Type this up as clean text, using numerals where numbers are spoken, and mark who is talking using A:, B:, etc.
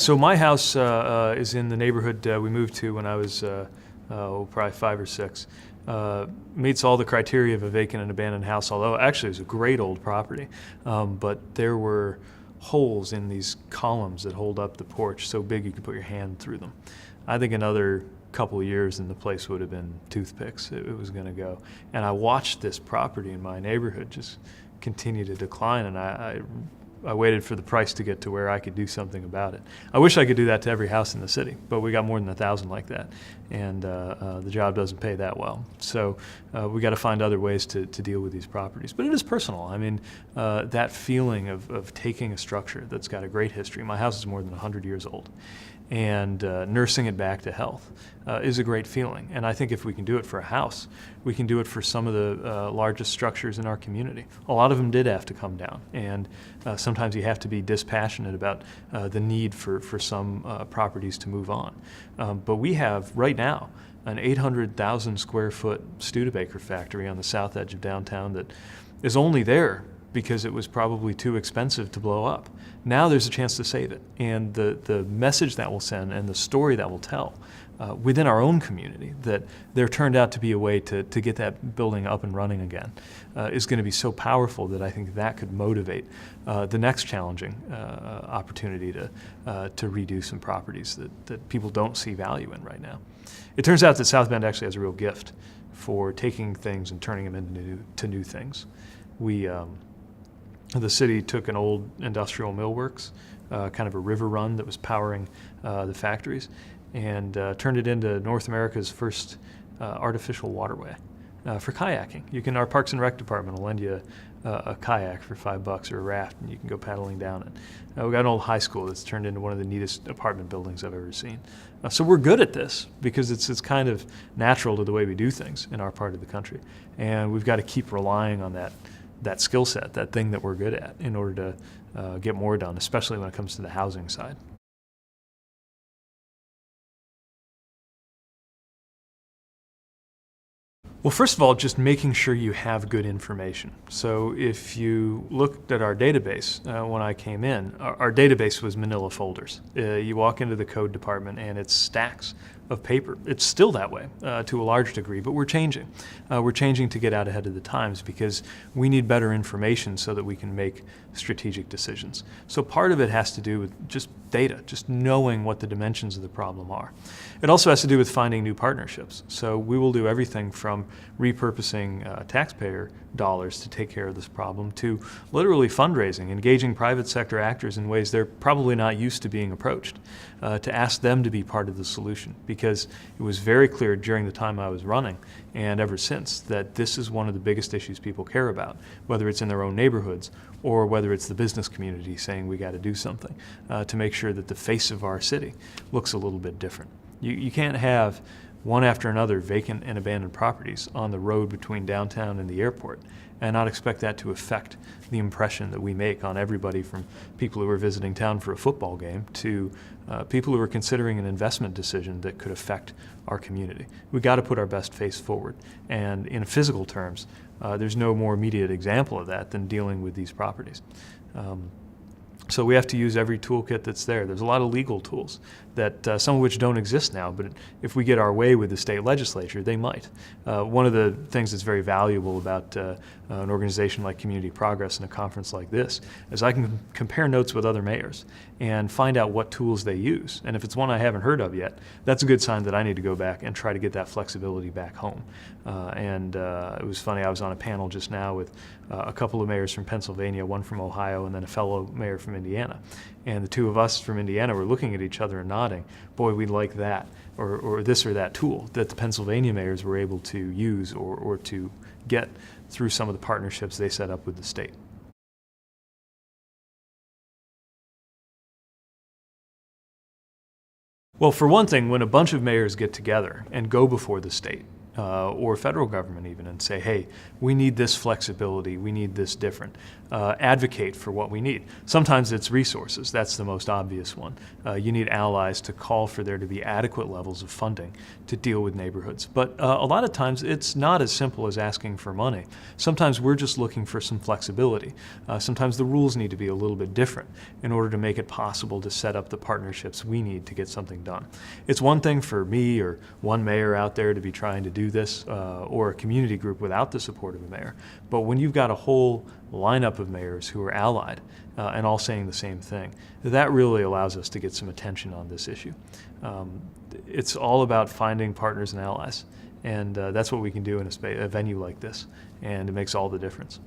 A: So my house is in the neighborhood we moved to when I was probably 5 or 6. Meets all the criteria of a vacant and abandoned house, although actually it was a great old property. But there were holes in these columns that hold up the porch so big you could put your hand through them. I think another couple of years and the place would have been toothpicks. It was going to go. And I watched this property in my neighborhood just continue to decline, and I waited for the price to get to where I could do something about it. I wish I could do that to every house in the city, but we got more than 1,000 like that, and the job doesn't pay that well. So we got to find other ways to deal with these properties. But it is personal. I mean, that feeling of taking a structure that's got a great history. My house is more than 100 years old, and nursing it back to health is a great feeling. And I think if we can do it for a house, we can do it for some of the largest structures in our community. A lot of them did have to come down, and sometimes you have to be dispassionate about the need for some properties to move on. But we have right now an 800,000 square foot Studebaker factory on the south edge of downtown that is only there because it was probably too expensive to blow up. Now there's a chance to save it, and the message that will send and the story that will tell within our own community that there turned out to be a way to get that building up and running again is going to be so powerful that I think that could motivate the next challenging opportunity to redo some properties that people don't see value in right now. It turns out that South Bend actually has a real gift for taking things and turning them into new things. The city took an old industrial millworks, kind of a river run that was powering the factories, and turned it into North America's first artificial waterway for kayaking. Our Parks and Rec department will lend you a kayak for $5 or a raft, and you can go paddling down it. We got an old high school that's turned into one of the neatest apartment buildings I've ever seen. So we're good at this because it's kind of natural to the way we do things in our part of the country, and we've got to keep relying on that skill set, that thing that we're good at, in order to get more done, especially when it comes to the housing side. Well, first of all, just making sure you have good information. So if you looked at our database when I came in, our database was manila folders. You walk into the code department and it's stacks of paper. It's still that way to a large degree, but we're changing. We're changing to get out ahead of the times because we need better information so that we can make strategic decisions. So part of it has to do with just data, just knowing what the dimensions of the problem are. It also has to do with finding new partnerships. So we will do everything from repurposing taxpayer dollars to take care of this problem to literally fundraising, engaging private sector actors in ways they're probably not used to being approached, to ask them to be part of the solution. Because it was very clear during the time I was running and ever since that this is one of the biggest issues people care about, whether it's in their own neighborhoods or whether it's the business community saying we got to do something to make sure that the face of our city looks a little bit different. You can't have one after another vacant and abandoned properties on the road between downtown and the airport and not expect that to affect the impression that we make on everybody, from people who are visiting town for a football game to people who are considering an investment decision that could affect our community. We got to put our best face forward, and in physical terms, there's no more immediate example of that than dealing with these properties. So we have to use every toolkit that's there. There's a lot of legal tools that some of which don't exist now, but if we get our way with the state legislature, they might. One of the things that's very valuable about an organization like Community Progress and a conference like this is I can compare notes with other mayors and find out what tools they use. And if it's one I haven't heard of yet, that's a good sign that I need to go back and try to get that flexibility back home. It was funny, I was on a panel just now with a couple of mayors from Pennsylvania, one from Ohio, and then a fellow mayor from Indiana. And the two of us from Indiana were looking at each other and nodding, boy, we'd like that, or this or that tool that the Pennsylvania mayors were able to use or to get through some of the partnerships they set up with the state. Well, for one thing, when a bunch of mayors get together and go before the state, or federal government even, and say, hey, we need this flexibility, we need this different. Advocate for what we need. Sometimes it's resources. That's the most obvious one. You need allies to call for there to be adequate levels of funding to deal with neighborhoods. But a lot of times it's not as simple as asking for money. Sometimes we're just looking for some flexibility. Sometimes the rules need to be a little bit different in order to make it possible to set up the partnerships we need to get something done. It's one thing for me or one mayor out there to be trying to do this, or a community group without the support of a mayor. But when you've got a whole lineup of mayors who are allied and all saying the same thing, that really allows us to get some attention on this issue. It's all about finding partners and allies, and that's what we can do in a venue like this, and it makes all the difference.